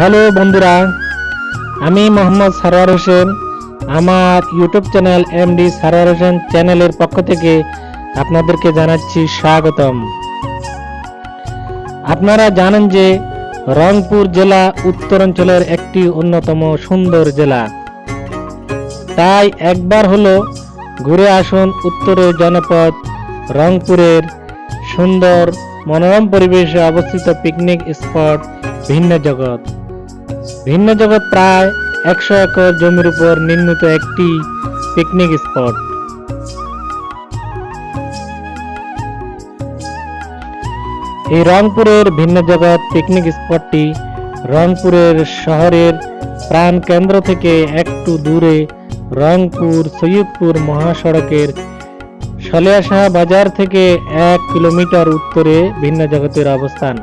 Hello বন্ধুরা, আমি মোহাম্মদ সারোয়ার হোসেন। আমার YouTube channel MD Sarwar Hossain চ্যানেলের পক্ষ থেকে আপনাদেরকে জানাচ্ছি স্বাগতম। আপনারা জানেন যে রংপুর জেলা উত্তরাঞ্চলের একটি অন্যতম সুন্দর জেলা, তাই একবার হলো ঘুরে আসুন উত্তরের জনপদ রংপুরের সুন্দর মনোরম পরিবেশে অবস্থিত পিকনিক স্পট ভিন্ন জগৎ। ভিন্ন জগৎ প্রায় 100 একর জমির উপর নির্মিত একটি পিকনিক স্পট। এই রংপুরের ভিন্ন জগৎ পিকনিক স্পটটি রংপুরের শহরের প্রাণ কেন্দ্র থেকে একটু দূরে রংপুর সৈয়দপুর মহাসড়কের সলিয়াশাহ বাজার থেকে 1 কিলোমিটার উত্তরে ভিন্ন জগতের অবস্থান।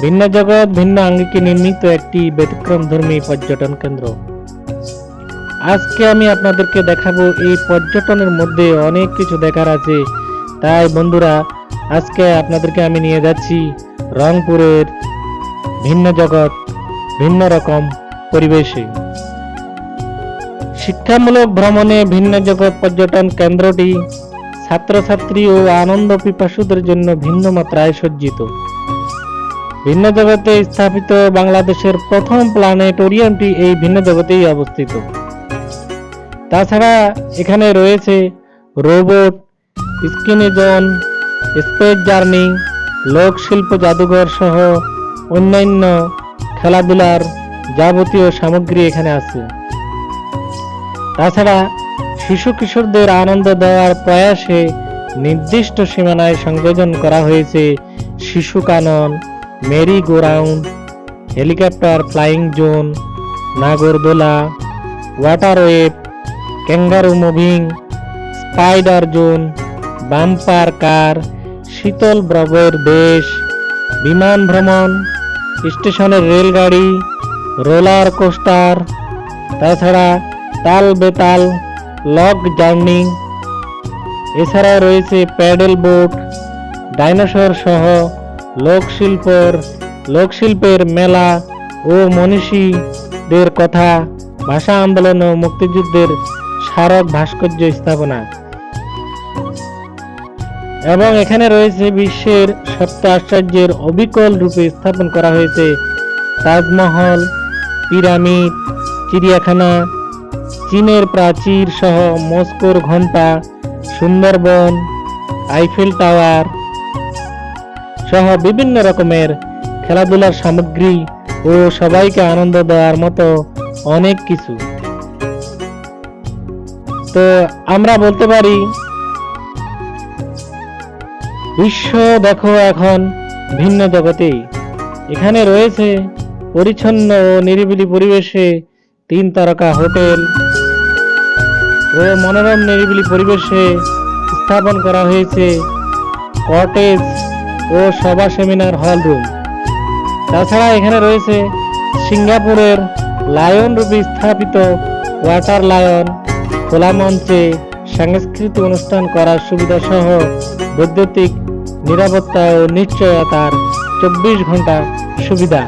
ভিন্ন জগৎ ভিন্ন আঙ্গিকে নির্মিত একটি ব্যতিক্রমধর্মী পর্যটন কেন্দ্র। আজকে আমি আপনাদেরকে দেখাবো এই পর্যটনের মধ্যে অনেক কিছু দেখার আছে। তাই বন্ধুরা, আজকে আপনাদেরকে আমি নিয়ে যাচ্ছি রংপুরের ভিন্ন জগৎ ভিন্ন রকম পরিবেশে। শিক্ষামূলক ভ্রমণে ভিন্ন জগৎ পর্যটন কেন্দ্রটি ছাত্রছাত্রী ও আনন্দ পিপাসুদের জন্য ভিন্ন মাত্রায় সজ্জিত। ভিন্ন জগতে স্থাপিত বাংলাদেশের প্রথম প্ল্যানেটোরিয়ামটি এই ভিন্ন জগতেই অবস্থিত। তাছাড়া এখানে রয়েছে robot, skinny zone, space journey, লোকশিল্প জাদুঘর সহ অন্যান্য খেলাধুলার যাবতীয় সামগ্রী এখানে আছে। তাছাড়া শিশু কিশোরদের আনন্দ দেওয়ার প্রয়াসে নির্দিষ্ট সীমানায় সংযোজন করা হয়েছে শিশু কানন, merry go round, helicopter flying zone, নাগরদোলা, water wave, kangaroo moving, spider zone, bumper car, শীতল দ্রবের দেশ, বিমান ভ্রমণ, স্টেশনের রেলগাড়ি, রোলার কোস্টার, তাছাড়া তাল বেতাল, লক জার্নি, এছাড়া রয়েছে প্যাডেল বোট, ডাইনোসর সহ লোকশিল্পের মেলা ও মনীষীদের কথা, ভাষা আন্দোলন ও মুক্তিযুদ্ধের স্মারক ভাস্কর্য স্থাপনা। এবং এখানে রয়েছে বিশ্বের সপ্ত আশ্চর্যের অবিকল রূপে স্থাপন করা হয়েছে তাজমহল, পিরামিড, চিড়িয়াখানা, চীনের প্রাচীর সহ মস্কোর ঘণ্টা, সুন্দরবন, আইফেল টাওয়ার সহ বিভিন্ন রকমের খেলাধুলার সামগ্রী ও সবাইকে আনন্দ দেওয়ার মতো অনেক কিছু। তো আমরা বলতে পারি বিশ্ব দেখো এখন ভিন্ন জগতেই। এখানে রয়েছে পরিচ্ছন্ন ও নিরিবিলি পরিবেশে 3 তারকা হোটেল ও মনোরম নিরিবিলি পরিবেশে স্থাপন করা হয়েছে কটেজ ও সভা সেমিনার হল রুম। তাছাড়া এখানে রয়েছে সিঙ্গাপুরের লায়ন রূপে স্থাপিত ওয়াটার লায়ন, খোলা মঞ্চে সাংস্কৃতিক অনুষ্ঠান করার সুবিধা সহ বৈদ্যুতিক নিরাপত্তা ও নিশ্চয়তার 24 ঘন্টা সুবিধা।